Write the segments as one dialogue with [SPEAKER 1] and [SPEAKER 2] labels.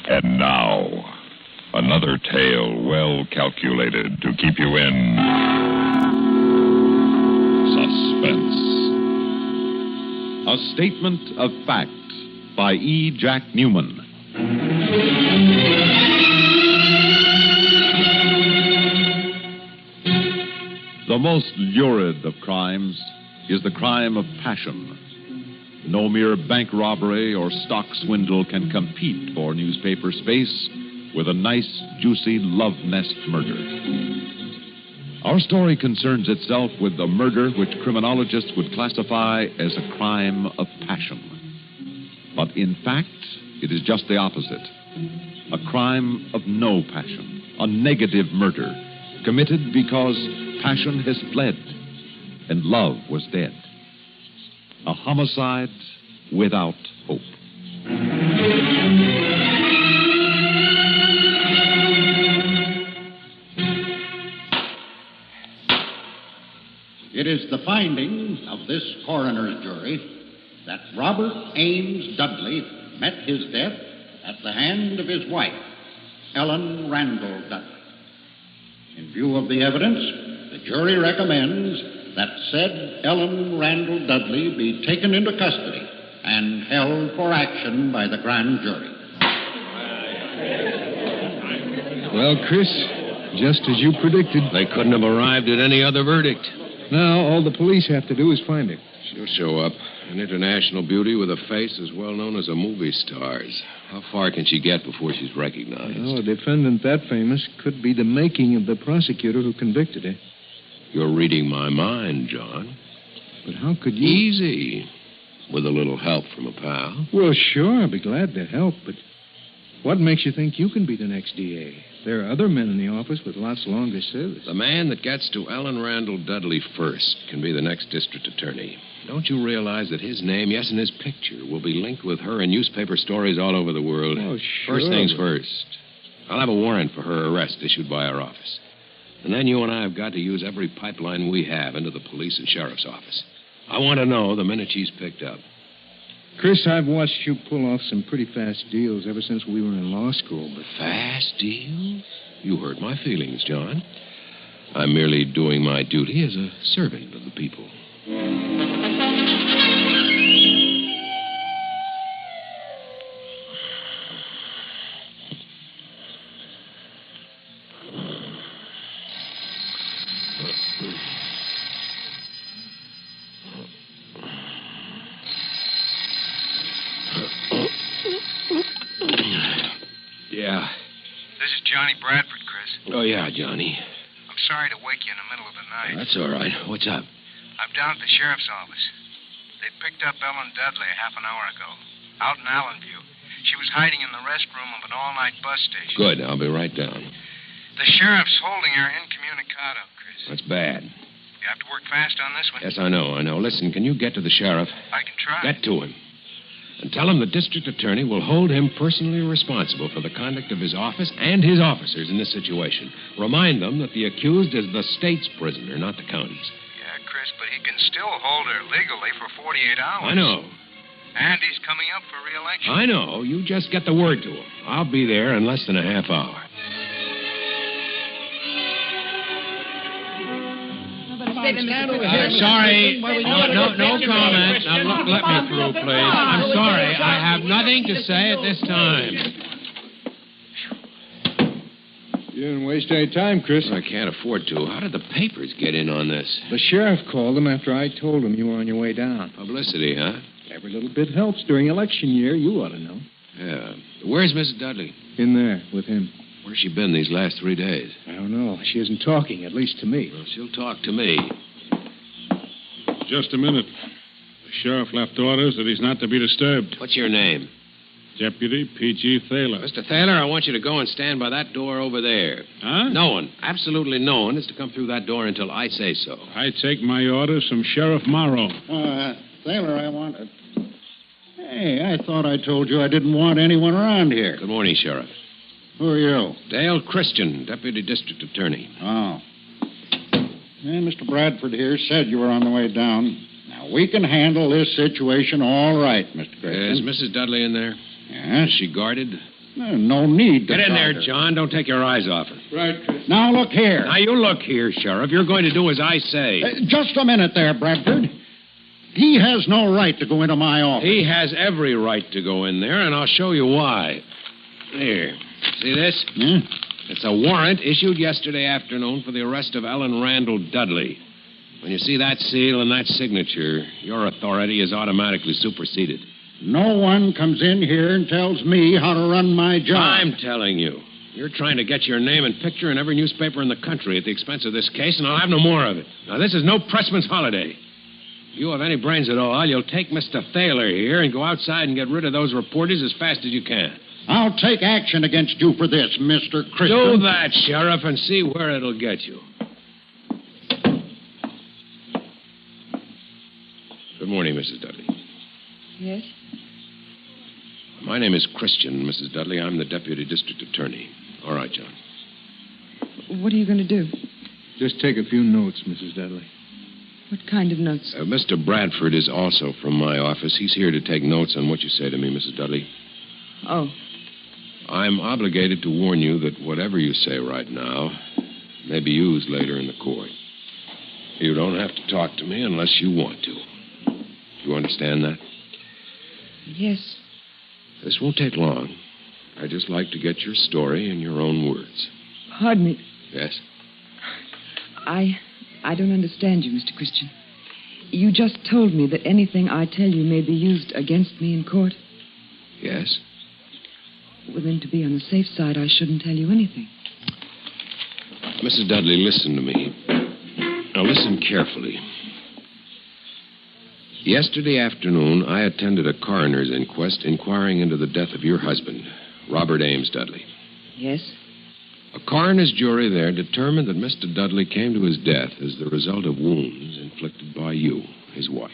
[SPEAKER 1] And now, another tale well calculated to keep you in suspense.
[SPEAKER 2] A Statement of Fact by E. Jack Newman. The most lurid of crimes is the crime of passion. No mere bank robbery or stock swindle can compete for newspaper space with a nice, juicy love nest murder. Our story concerns itself with a murder which criminologists would classify as a crime of passion. But in fact, it is just the opposite. A crime of no passion, a negative murder, committed because passion has fled and love was dead. A homicide without hope.
[SPEAKER 3] It is the finding of this coroner's jury that Robert Ames Dudley met his death at the hand of his wife, Ellen Randall Dudley. In view of the evidence, the jury recommends that said Ellen Randall Dudley be taken into custody and held for action by the grand jury.
[SPEAKER 4] Well, Chris, just as you predicted.
[SPEAKER 5] They couldn't have arrived at any other verdict.
[SPEAKER 4] Now, all the police have to do is find her.
[SPEAKER 5] She'll show up. An international beauty with a face as well known as a movie star's. How far can she get before she's recognized?
[SPEAKER 4] Oh, a defendant that famous could be the making of the prosecutor who convicted her.
[SPEAKER 5] You're reading my mind, John.
[SPEAKER 4] But how could you...
[SPEAKER 5] Easy. With a little help from a pal.
[SPEAKER 4] Well, sure, I'd be glad to help, but what makes you think you can be the next DA? There are other men in the office with lots longer service.
[SPEAKER 5] The man that gets to Ellen Randall Dudley first can be the next district attorney. Don't you realize that his name, yes, and his picture, will be linked with her in newspaper stories all over the world?
[SPEAKER 4] Oh, sure.
[SPEAKER 5] First things first. I'll have a warrant for her arrest issued by our office. And then you and I have got to use every pipeline we have into the police and sheriff's office. I want to know the minute she's picked up.
[SPEAKER 4] Chris, I've watched you pull off some pretty fast deals ever since we were in law school, but...
[SPEAKER 5] Fast deals? You hurt my feelings, John. I'm merely doing my duty as a servant of the people. Yeah.
[SPEAKER 6] This is Johnny Bradford, Chris.
[SPEAKER 5] Oh, yeah, Johnny.
[SPEAKER 6] I'm sorry to wake you in the middle of the night.
[SPEAKER 5] That's all right. What's up?
[SPEAKER 6] I'm down at the sheriff's office. They picked up Ellen Dudley half an hour ago, out in Allenview. She was hiding in the restroom of an all-night bus station.
[SPEAKER 5] Good. I'll be right down.
[SPEAKER 6] The sheriff's holding her incommunicado, Chris.
[SPEAKER 5] That's bad.
[SPEAKER 6] You have to work fast on this one.
[SPEAKER 5] Yes, I know. Listen, can you get to the sheriff?
[SPEAKER 6] I can try.
[SPEAKER 5] Get to him. And tell him the district attorney will hold him personally responsible for the conduct of his office and his officers in this situation. Remind them that the accused is the state's prisoner, not the county's.
[SPEAKER 6] Yeah, Chris, but he can still hold her legally for 48 hours.
[SPEAKER 5] I know.
[SPEAKER 6] And he's coming up for re-election.
[SPEAKER 5] I know. You just get the word to him. I'll be there in less than a half hour.
[SPEAKER 7] Sorry. No comment. Now, let me through, please. I'm sorry. I have nothing to say at this time.
[SPEAKER 4] You didn't waste any time, Chris.
[SPEAKER 5] I can't afford to. How did the papers get in on this?
[SPEAKER 4] The sheriff called them after I told him you were on your way down.
[SPEAKER 5] Publicity, huh?
[SPEAKER 4] Every little bit helps during election year. You ought to know.
[SPEAKER 5] Yeah. Where's Mrs. Dudley?
[SPEAKER 4] In there with him.
[SPEAKER 5] Where's she been these last 3 days?
[SPEAKER 4] I don't know. She isn't talking, at least to me.
[SPEAKER 5] Well, she'll talk to me.
[SPEAKER 8] Just a minute. The sheriff left orders that he's not to be disturbed.
[SPEAKER 5] What's your name?
[SPEAKER 8] Deputy P.G. Thaler.
[SPEAKER 5] Mr. Thaler, I want you to go and stand by that door over there.
[SPEAKER 8] Huh?
[SPEAKER 5] No one, absolutely no one, is to come through that door until I say so.
[SPEAKER 8] I take my orders from Sheriff Morrow.
[SPEAKER 3] Thaler, I wanted... Hey, I thought I told you I didn't want anyone around here.
[SPEAKER 5] Good morning, Sheriff.
[SPEAKER 3] Who are you?
[SPEAKER 5] Dale Christian, Deputy District Attorney.
[SPEAKER 3] Oh. Yeah, Mr. Bradford here said you were on the way down. Now, we can handle this situation all right, Mr. Christian.
[SPEAKER 5] Is Mrs. Dudley in there?
[SPEAKER 3] Yes.
[SPEAKER 5] Is she guarded?
[SPEAKER 3] No need to
[SPEAKER 5] Get in
[SPEAKER 3] try
[SPEAKER 5] there,
[SPEAKER 3] to-
[SPEAKER 5] John. Don't take your eyes off him.
[SPEAKER 8] Right, Chris.
[SPEAKER 3] Now, look here.
[SPEAKER 5] Now, you look here, Sheriff. You're going to do as I say.
[SPEAKER 3] Just a minute there, Bradford. He has no right to go into my office.
[SPEAKER 5] He has every right to go in there, and I'll show you why. Here. See this? It's a warrant issued yesterday afternoon for the arrest of Ellen Randall Dudley. When you see that seal and that signature, your authority is automatically superseded.
[SPEAKER 3] No one comes in here and tells me how to run my job.
[SPEAKER 5] I'm telling you. You're trying to get your name and picture in every newspaper in the country at the expense of this case, and I'll have no more of it. Now, this is no pressman's holiday. If you have any brains at all, you'll take Mr. Thaler here and go outside and get rid of those reporters as fast as you can.
[SPEAKER 3] I'll take action against you for this, Mr. Christian.
[SPEAKER 5] Do that, Sheriff, and see where it'll get you. Good morning, Mrs. Dudley.
[SPEAKER 9] Yes?
[SPEAKER 5] My name is Christian, Mrs. Dudley. I'm the deputy district attorney. All right, John.
[SPEAKER 9] What are you going to do?
[SPEAKER 4] Just take a few notes, Mrs. Dudley.
[SPEAKER 9] What kind of notes?
[SPEAKER 5] Mr. Bradford is also from my office. He's here to take notes on what you say to me, Mrs. Dudley.
[SPEAKER 9] Oh.
[SPEAKER 5] I'm obligated to warn you that whatever you say right now may be used later in the court. You don't have to talk to me unless you want to. You understand that?
[SPEAKER 9] Yes.
[SPEAKER 5] This won't take long. I'd just like to get your story in your own words.
[SPEAKER 9] Pardon me.
[SPEAKER 5] Yes?
[SPEAKER 9] I don't understand you, Mr. Christian. You just told me that anything I tell you may be used against me in court.
[SPEAKER 5] Yes?
[SPEAKER 9] Well, then, to be on the safe side, I shouldn't tell you anything.
[SPEAKER 5] Mrs. Dudley, listen to me. Now, listen carefully. Yesterday afternoon, I attended a coroner's inquest inquiring into the death of your husband, Robert Ames Dudley.
[SPEAKER 9] Yes?
[SPEAKER 5] A coroner's jury there determined that Mr. Dudley came to his death as the result of wounds inflicted by you, his wife.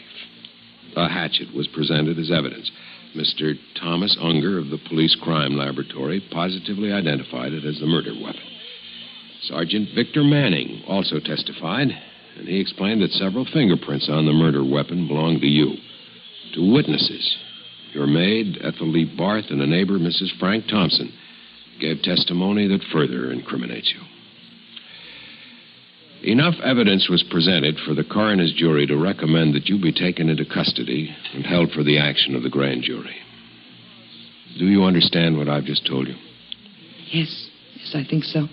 [SPEAKER 5] A hatchet was presented as evidence. Mr. Thomas Unger of the Police Crime Laboratory positively identified it as the murder weapon. Sergeant Victor Manning also testified, and he explained that several fingerprints on the murder weapon belonged to you. Two witnesses, your maid, Ethel Lee Barth, and a neighbor, Mrs. Frank Thompson, gave testimony that further incriminates you. Enough evidence was presented for the coroner's jury to recommend that you be taken into custody and held for the action of the grand jury. Do you understand what I've just told you?
[SPEAKER 9] Yes. Yes, I think so.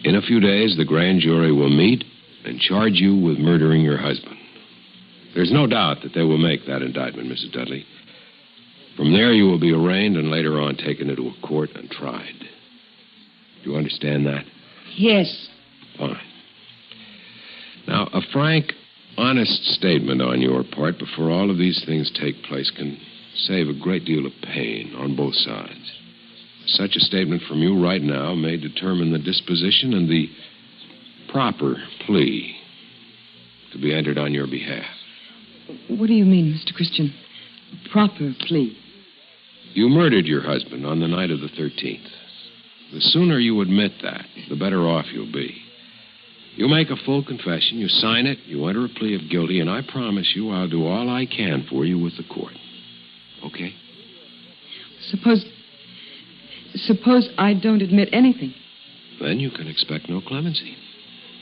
[SPEAKER 5] In a few days, the grand jury will meet and charge you with murdering your husband. There's no doubt that they will make that indictment, Mrs. Dudley. From there, you will be arraigned and later on taken into a court and tried. Do you understand that?
[SPEAKER 9] Yes.
[SPEAKER 5] Fine. Now, a frank, honest statement on your part before all of these things take place can save a great deal of pain on both sides. Such a statement from you right now may determine the disposition and the proper plea to be entered on your behalf.
[SPEAKER 9] What do you mean, Mr. Christian? Proper plea?
[SPEAKER 5] You murdered your husband on the night of the 13th. The sooner you admit that, the better off you'll be. You make a full confession, you sign it, you enter a plea of guilty, and I promise you I'll do all I can for you with the court. Okay?
[SPEAKER 9] Suppose I don't admit anything.
[SPEAKER 5] Then you can expect no clemency.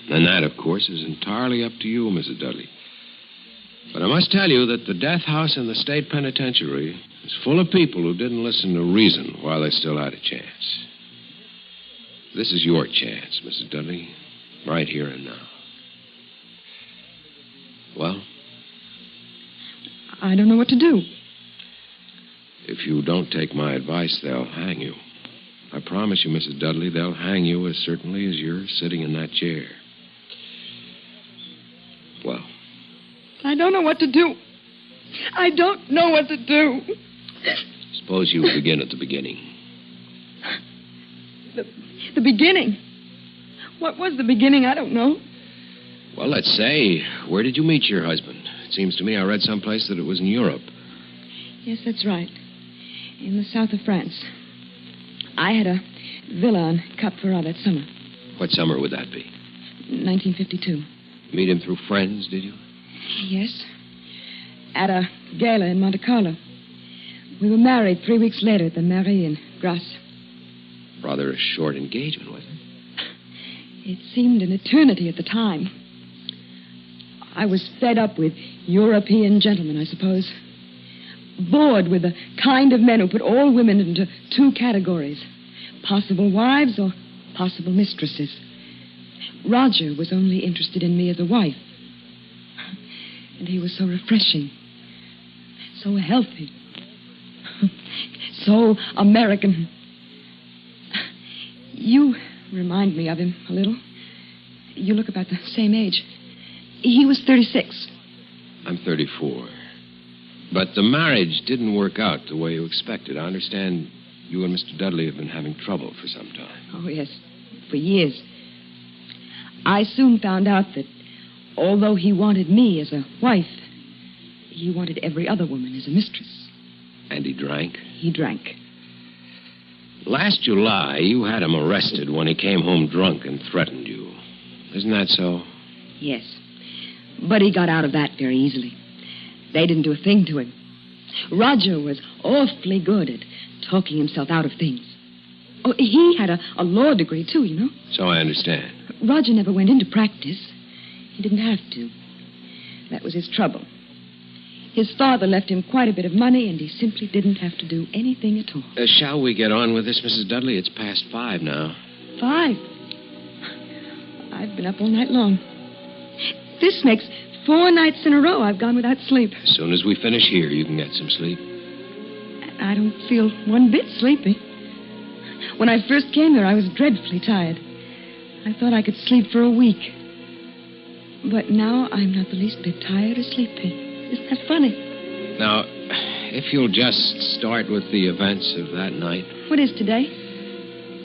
[SPEAKER 5] And that, of course, is entirely up to you, Mrs. Dudley. But I must tell you that the death house in the state penitentiary is full of people who didn't listen to reason while they still had a chance. This is your chance, Mrs. Dudley, right here and now. Well?
[SPEAKER 9] I don't know what to do.
[SPEAKER 5] If you don't take my advice, they'll hang you. I promise you, Mrs. Dudley, they'll hang you as certainly as you're sitting in that chair. Well?
[SPEAKER 9] I don't know what to do. I don't know what to do.
[SPEAKER 5] Suppose you begin at the beginning.
[SPEAKER 9] The beginning? What was the beginning? I don't know.
[SPEAKER 5] Well, let's say, where did you meet your husband? It seems to me I read someplace that it was in Europe.
[SPEAKER 9] Yes, that's right. In the south of France. I had a villa on Cap Ferrat that summer.
[SPEAKER 5] What summer would that be?
[SPEAKER 9] 1952.
[SPEAKER 5] Meet him through friends, did you?
[SPEAKER 9] Yes. At a gala in Monte Carlo. We were married 3 weeks later at the Mairie in Grasse.
[SPEAKER 5] Rather a short engagement, wasn't it?
[SPEAKER 9] It seemed an eternity at the time. I was fed up with European gentlemen, I suppose. Bored with the kind of men who put all women into two categories. Possible wives or possible mistresses. Roger was only interested in me as a wife. And he was so refreshing. So healthy. So American. You remind me of him a little. You look about the same age. He was 36.
[SPEAKER 5] I'm 34. But the marriage didn't work out the way you expected. I understand you and Mr. Dudley have been having trouble for some time.
[SPEAKER 9] Oh, yes. For years. I soon found out that although he wanted me as a wife, he wanted every other woman as a mistress.
[SPEAKER 5] And he drank?
[SPEAKER 9] He drank.
[SPEAKER 5] Last July, you had him arrested when he came home drunk and threatened you. Isn't that so?
[SPEAKER 9] Yes. But he got out of that very easily. They didn't do a thing to him. Roger was awfully good at talking himself out of things. Oh, he had a law degree, too, you know.
[SPEAKER 5] So I understand.
[SPEAKER 9] Roger never went into practice. He didn't have to. That was his trouble. His father left him quite a bit of money, and he simply didn't have to do anything at all.
[SPEAKER 5] Shall we get on with this, Mrs. Dudley? It's past 5 now.
[SPEAKER 9] 5? I've been up all night long. This makes 4 nights in a row I've gone without sleep.
[SPEAKER 5] As soon as we finish here, you can get some sleep.
[SPEAKER 9] I don't feel one bit sleepy. When I first came here, I was dreadfully tired. I thought I could sleep for a week. But now I'm not the least bit tired or sleepy. Isn't that funny?
[SPEAKER 5] Now, if you'll just start with the events of that night.
[SPEAKER 9] What is today?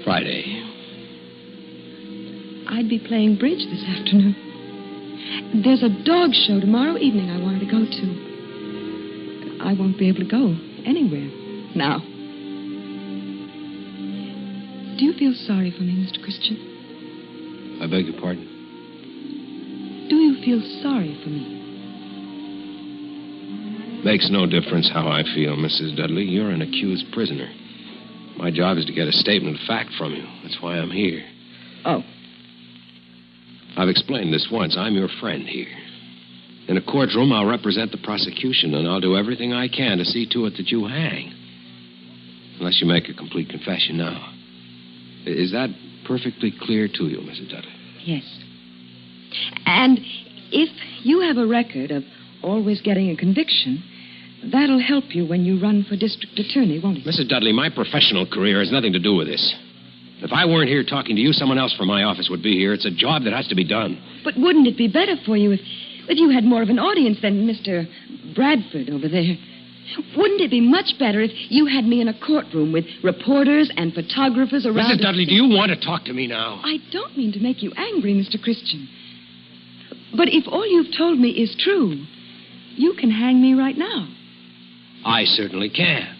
[SPEAKER 5] Friday.
[SPEAKER 9] I'd be playing bridge this afternoon. There's a dog show tomorrow evening I wanted to go to. I won't be able to go anywhere now. Do you feel sorry for me, Mr. Christian?
[SPEAKER 5] I beg your pardon?
[SPEAKER 9] Do you feel sorry for me?
[SPEAKER 5] Makes no difference how I feel, Mrs. Dudley. You're an accused prisoner. My job is to get a statement of fact from you. That's why I'm here.
[SPEAKER 9] Oh.
[SPEAKER 5] I've explained this once. I'm your friend here. In a courtroom, I'll represent the prosecution, and I'll do everything I can to see to it that you hang. Unless you make a complete confession now. Is that perfectly clear to you, Mrs. Dudley?
[SPEAKER 9] Yes. And if you have a record of always getting a conviction, that'll help you when you run for district attorney, won't it?
[SPEAKER 5] Mrs. Dudley, my professional career has nothing to do with this. If I weren't here talking to you, someone else from my office would be here. It's a job that has to be done.
[SPEAKER 9] But wouldn't it be better for you if you had more of an audience than Mr. Bradford over there? Wouldn't it be much better if you had me in a courtroom with reporters and photographers around?
[SPEAKER 5] Mrs. Dudley, do you want to talk to me now?
[SPEAKER 9] I don't mean to make you angry, Mr. Christian. But if all you've told me is true, you can hang me right now.
[SPEAKER 5] I certainly can.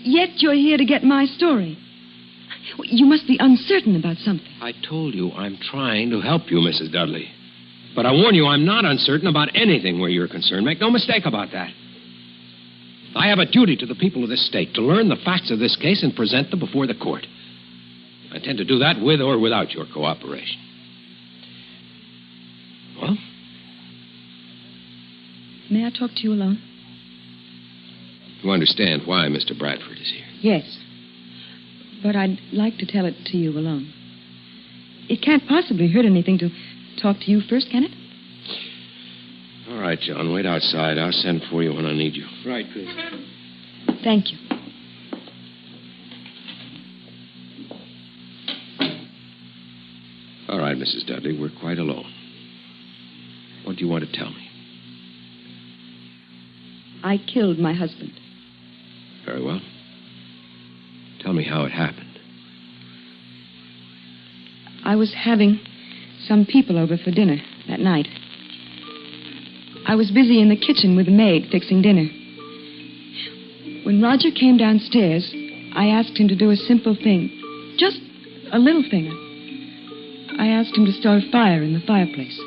[SPEAKER 9] Yet you're here to get my story. You must be uncertain about something.
[SPEAKER 5] I told you I'm trying to help you, Mrs. Dudley. But I warn you, I'm not uncertain about anything where you're concerned. Make no mistake about that. I have a duty to the people of this state to learn the facts of this case and present them before the court. I intend to do that with or without your cooperation. Well?
[SPEAKER 9] May I talk to you alone?
[SPEAKER 5] You understand why Mr. Bradford is here?
[SPEAKER 9] Yes. But I'd like to tell it to you alone. It can't possibly hurt anything to talk to you first, can it?
[SPEAKER 5] All right, John. Wait outside. I'll send for you when I need you.
[SPEAKER 4] Right, Chris.
[SPEAKER 9] Thank you.
[SPEAKER 5] All right, Mrs. Dudley. We're quite alone. What do you want to tell me?
[SPEAKER 9] I killed my husband.
[SPEAKER 5] Very well. Tell me how it happened.
[SPEAKER 9] I was having some people over for dinner that night. I was busy in the kitchen with the maid fixing dinner. When Roger came downstairs, I asked him to do a simple thing. Just a little thing. I asked him to start a fire in the fireplace.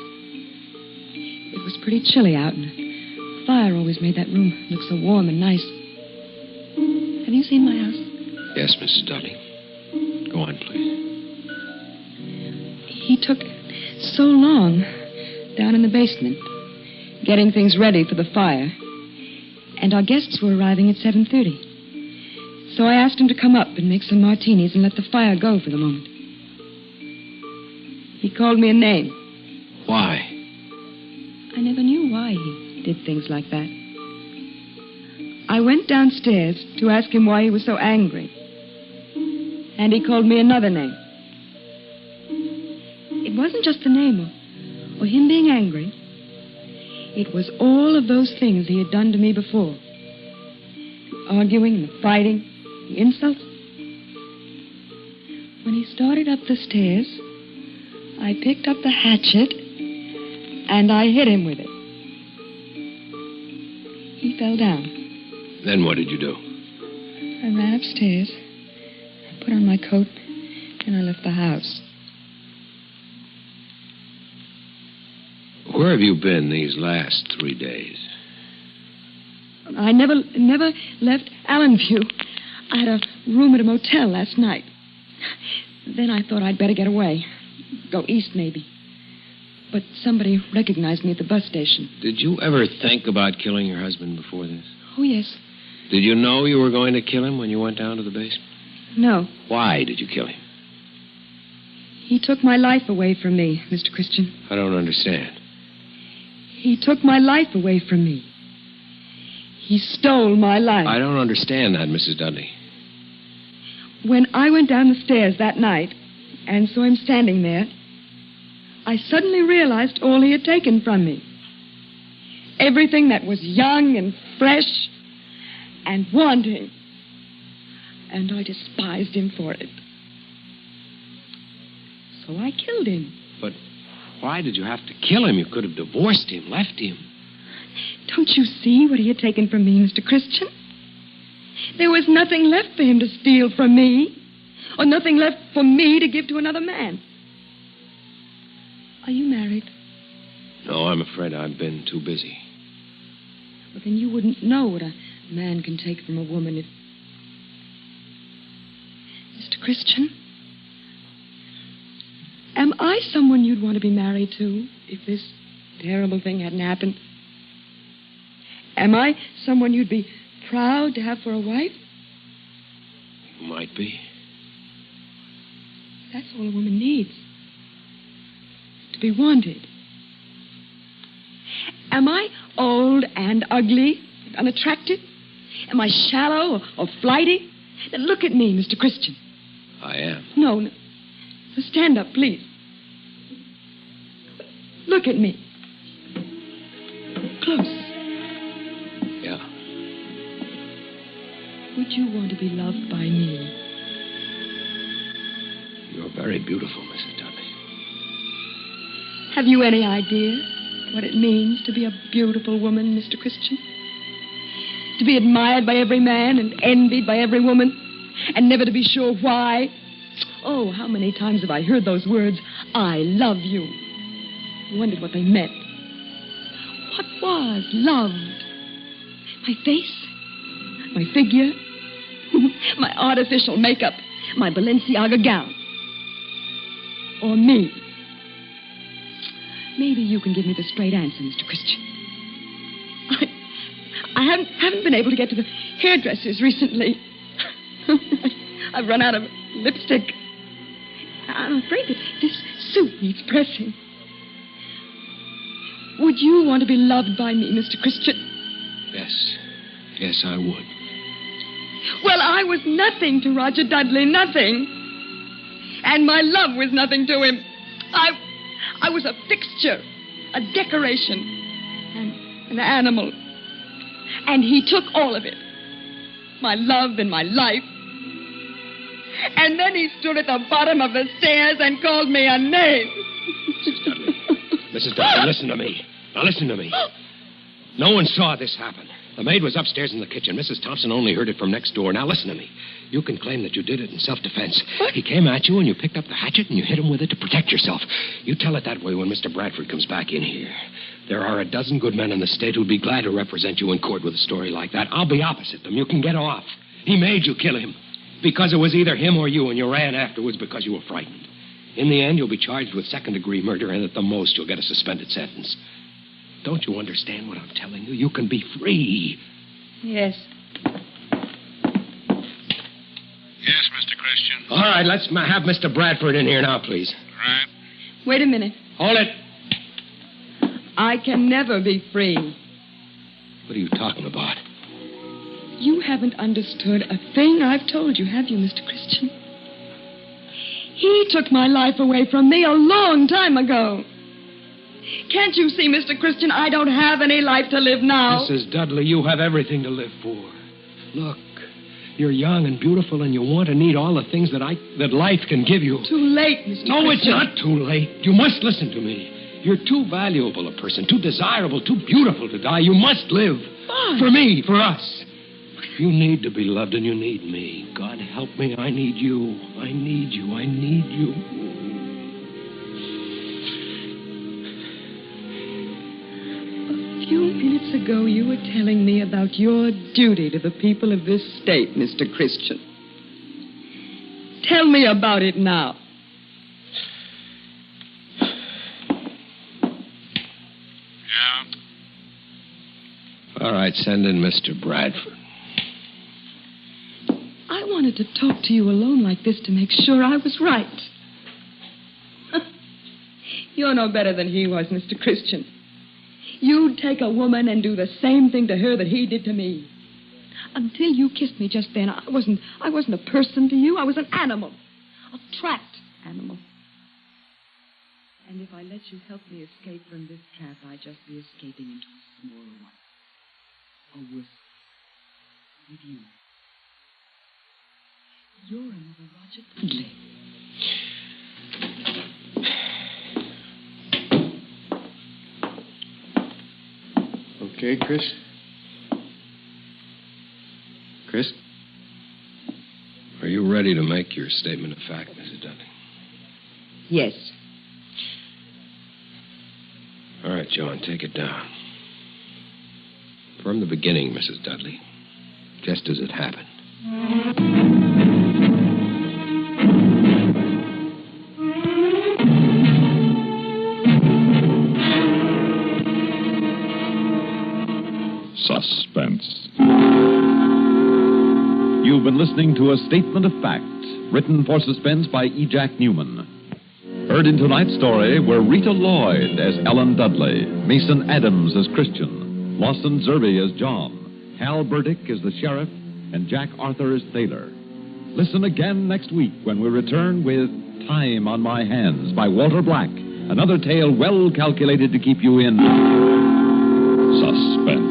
[SPEAKER 9] It was pretty chilly out, and the fire always made that room look so warm and nice. Have you seen my house?
[SPEAKER 5] Yes, Mrs. Dudley. Go on, please.
[SPEAKER 9] He took so long down in the basement, getting things ready for the fire. And our guests were arriving at 7:30. So I asked him to come up and make some martinis and let the fire go for the moment. He called me a name.
[SPEAKER 5] Why?
[SPEAKER 9] I never knew why he did things like that. I went downstairs to ask him why he was so angry. And he called me another name. It wasn't just the name or him being angry. It was all of those things he had done to me before. The arguing, the fighting, the insults. When he started up the stairs, I picked up the hatchet and I hit him with it. He fell down.
[SPEAKER 5] Then what did you do?
[SPEAKER 9] I ran upstairs, I put on my coat, and I left the house.
[SPEAKER 5] Where have you been these last 3 days?
[SPEAKER 9] I never left Allenview. I had a room at a motel last night. Then I thought I'd better get away. Go east, maybe. But somebody recognized me at the bus station.
[SPEAKER 5] Did you ever think about killing your husband before this?
[SPEAKER 9] Oh, yes.
[SPEAKER 5] Did you know you were going to kill him when you went down to the basement?
[SPEAKER 9] No.
[SPEAKER 5] Why did you kill him?
[SPEAKER 9] He took my life away from me, Mr. Christian.
[SPEAKER 5] I don't understand.
[SPEAKER 9] He took my life away from me. He stole my life.
[SPEAKER 5] I don't understand that, Mrs. Dudley.
[SPEAKER 9] When I went down the stairs that night and saw him standing there, I suddenly realized all he had taken from me. Everything that was young and fresh and wanting. And I despised him for it. So I killed him.
[SPEAKER 5] But why did you have to kill him? You could have divorced him, left him.
[SPEAKER 9] Don't you see what he had taken from me, Mr. Christian? There was nothing left for him to steal from me, or nothing left for me to give to another man. Are you married?
[SPEAKER 5] No, I'm afraid I've been too busy.
[SPEAKER 9] Well, then you wouldn't know what a man can take from a woman if... Mr. Christian, am I someone you'd want to be married to if this terrible thing hadn't happened? Am I someone you'd be proud to have for a wife?
[SPEAKER 5] You might be.
[SPEAKER 9] That's all a woman needs. To be wanted. Am I old and ugly, unattractive? Am I shallow or flighty? Then look at me, Mr. Christian.
[SPEAKER 5] I am.
[SPEAKER 9] No. So stand up, please. Look at me. Close.
[SPEAKER 5] Yeah.
[SPEAKER 9] Would you want to be loved by me?
[SPEAKER 5] You're very beautiful, Mrs. Dudley.
[SPEAKER 9] Have you any idea what it means to be a beautiful woman, Mr. Christian? To be admired by every man and envied by every woman, and never to be sure why. Oh, how many times have I heard those words, I love you. Wondered what they meant. What was loved? My face? My figure? My artificial makeup? My Balenciaga gown? Or me? Maybe you can give me the straight answer, Mr. Christian. I haven't been able to get to the hairdressers recently. I've run out of lipstick. I'm afraid that this suit needs pressing. Would you want to be loved by me, Mr. Christian?
[SPEAKER 5] Yes. Yes, I would.
[SPEAKER 9] Well, I was nothing to Roger Dudley, nothing. And my love was nothing to him. I was a fixture, a decoration, an animal. And he took all of it. My love and my life. And then he stood at the bottom of the stairs and called me a name.
[SPEAKER 5] Mrs. Dudley, listen to me. Now listen to me. No one saw this happen. The maid was upstairs in the kitchen. Mrs. Thompson only heard it from next door. Now listen to me. You can claim that you did it in self-defense.
[SPEAKER 9] What?
[SPEAKER 5] He came at you and you picked up the hatchet and you hit him with it to protect yourself. You tell it that way when Mr. Bradford comes back in here. There are a dozen good men in the state who'd be glad to represent you in court with a story like that. I'll be opposite them. You can get off. He made you kill him. because it was either him or you, and you ran afterwards because you were frightened. In the end, you'll be charged with second-degree murder, and at the most, you'll get a suspended sentence. Don't you understand what I'm telling you? You can be free.
[SPEAKER 9] Yes.
[SPEAKER 8] Yes, Mr. Christian.
[SPEAKER 5] All right, let's have Mr. Bradford in here now, please.
[SPEAKER 8] Right.
[SPEAKER 9] Wait a minute.
[SPEAKER 5] Hold it.
[SPEAKER 9] I can never be free.
[SPEAKER 5] What are you talking about?
[SPEAKER 9] You haven't understood a thing I've told you, have you, Mr. Christian? He took my life away from me a long time ago. Can't you see, Mr. Christian, I don't have any life to live now?
[SPEAKER 5] Mrs. Dudley, you have everything to live for. Look, you're young and beautiful, and you want and need all the things that life can give you.
[SPEAKER 9] Too late, Mr.
[SPEAKER 5] No,
[SPEAKER 9] Christian.
[SPEAKER 5] it's not too late. You must listen to me. You're too valuable a person, too desirable, too beautiful to die. You must live.
[SPEAKER 9] Why?
[SPEAKER 5] For me, for us. You need to be loved, and you need me. God help me, I need you. I need you. I need you.
[SPEAKER 9] A few minutes ago, you were telling me about your duty to the people of this state, Mr. Christian. Tell me about it now.
[SPEAKER 8] Yeah?
[SPEAKER 5] All right, send in Mr. Bradford.
[SPEAKER 9] I wanted to talk to you alone like this to make sure I was right. You're no better than he was, Mr. Christian. You'd take a woman and do the same thing to her that he did to me. Until you kissed me just then, I wasn't a person to you. I was an animal. A trapped animal. And if I let you help me escape from this trap, I'd just be escaping into a smaller one. Or worse, with you. You're another Roger Dudley.
[SPEAKER 4] Okay, Chris? Chris?
[SPEAKER 5] Are you ready to make your statement of fact, Mrs. Dudley?
[SPEAKER 9] Yes.
[SPEAKER 5] All right, John, take it down. From the beginning, Mrs. Dudley, just as it happened.
[SPEAKER 1] Suspense.
[SPEAKER 2] You've been listening to a statement of fact, written for Suspense by E. Jack Newman. Heard in tonight's story were Rita Lloyd as Ellen Dudley, Mason Adams as Christian, Lawson Zerby as John, Hal Burdick as the sheriff, and Jack Arthur as Thaler. Listen again next week when we return with Time on My Hands by Walter Black, another tale well calculated to keep you in
[SPEAKER 1] Suspense.